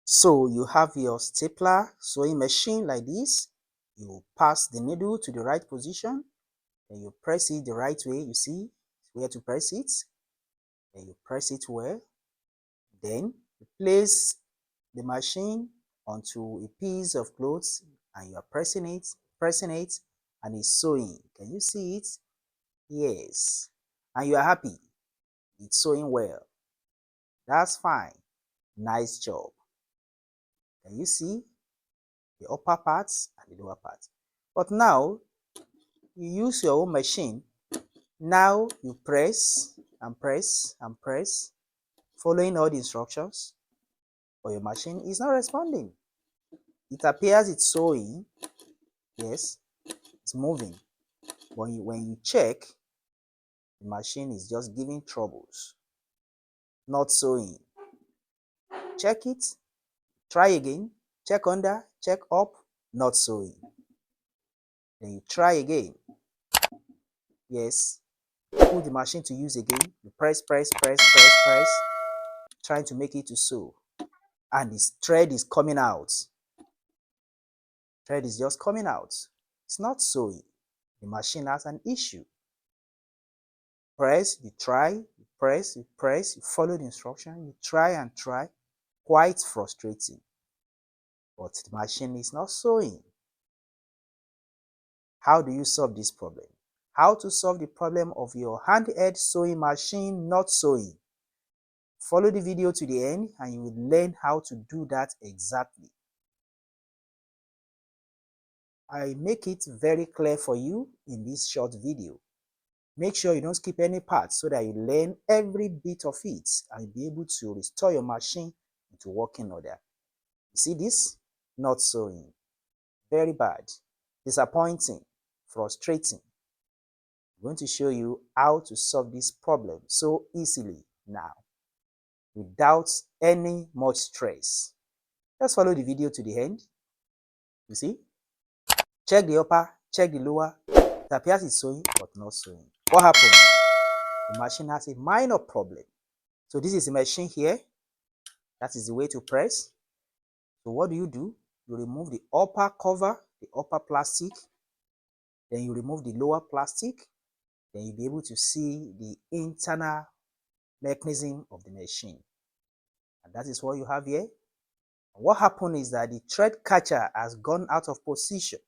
So you have your stapler sewing machine like this. You pass the needle to the right position, then you press it the right way. You see where to press it, then you press it well. Then you place the machine onto a piece of cloth and you are pressing it, and it's sewing. Can you see it? Yes. And you are happy. It's sewing well. That's fine. Nice job. Can you see the upper parts and the lower part? But now you use your own machine. Now you press and press and press, following all the instructions, but your machine is not responding. It appears it's sewing. Yes, it's moving. But when you check, the machine is just giving troubles, not sewing. Check it, try again, check under, check up, not sewing. Then you try again. Yes, put the machine to use again. You press, trying to make it to sew. And this thread is coming out. Thread is just coming out. It's not sewing. The machine has an issue. Press, you try, you press, you follow the instruction, you try and try. Quite frustrating. But the machine is not sewing. How do you solve this problem? How to solve the problem of your handheld sewing machine not sewing? Follow the video to the end and you will learn how to do that exactly. I make it very clear for you in this short video. Make sure you don't skip any part so that you learn every bit of it and be able to restore your machine into working order. You see this? Not sewing. Very bad. Disappointing. Frustrating. I'm going to show you how to solve this problem so easily now, without any much stress. Just follow the video to the end. You see? Check the upper, check the lower. It appears it's sewing, but not sewing. What happened? The machine has a minor problem. So this is the machine here. That is the way to press. So what do? You remove the upper cover, the upper plastic. Then you remove the lower plastic. Then you'll be able to see the internal mechanism of the machine. And that is what you have here. And what happened is that the thread catcher has gone out of position,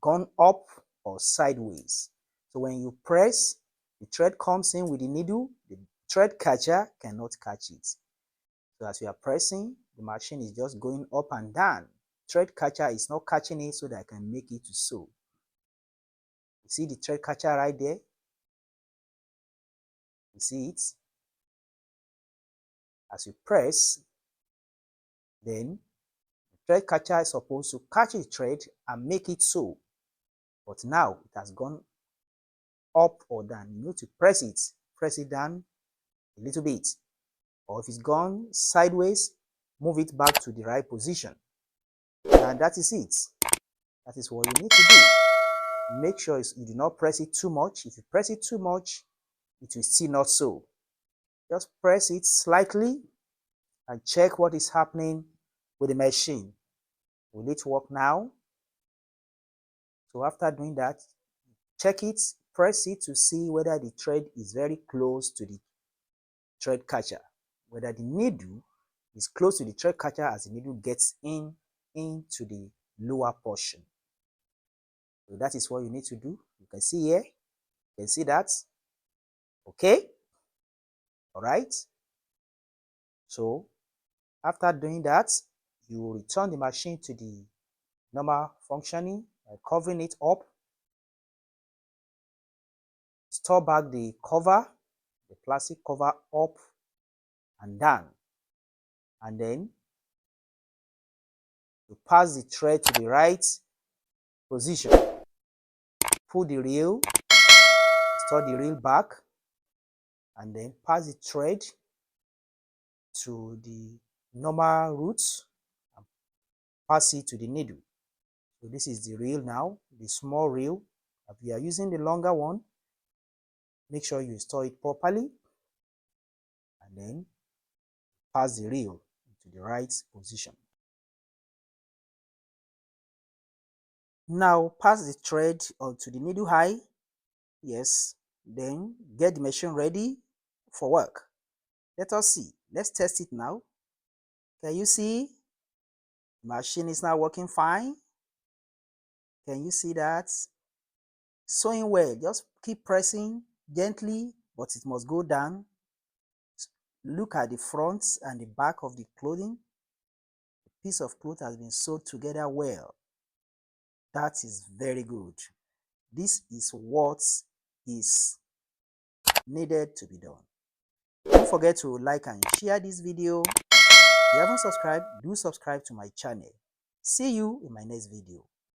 gone up or sideways. So when you press, the thread comes in with the needle, the thread catcher cannot catch it. So as you are pressing, the machine is just going up and down. Thread catcher is not catching it so that I can make it to sew. You see the thread catcher right there? You see it? As you press, then the thread catcher is supposed to catch the thread and make it sew. But now it has gone up or down. You need to press it down a little bit. Or if it's gone sideways, move it back to the right position. And that is it. That is what you need to do. Make sure you do not press it too much. If you press it too much, it will still not sew. Just press it slightly and check what is happening with the machine. Will it work now? So after doing that, check it, press it to see whether the thread is very close to the thread catcher, whether the needle is close to the thread catcher as the needle gets into the lower portion. So that is what you need to do. You can see here, you can see that. Okay, all right. So after doing that, you return the machine to the normal functioning by covering it up. Store back the cover, the plastic cover, up and down, and then you pass the thread to the right position. Pull the reel, store the reel back, and then pass the thread to the normal route and pass it to the needle. So this is the reel now, the small reel. If you are using the longer one, make sure you store it properly and then pass the reel to the right position. Now pass the thread onto the needle high. Yes, then get the machine ready for work. Let us see. Let's test it now. Can you see? The machine is now working fine. Can you see that? Sewing well. Just keep pressing gently, but it must go down. Look at the front and the back of the clothing. The piece of cloth has been sewed together well. That is very good. This is what is needed to be done. Don't forget to like and share this video. If you haven't subscribed, do subscribe to my channel. See you in my next video.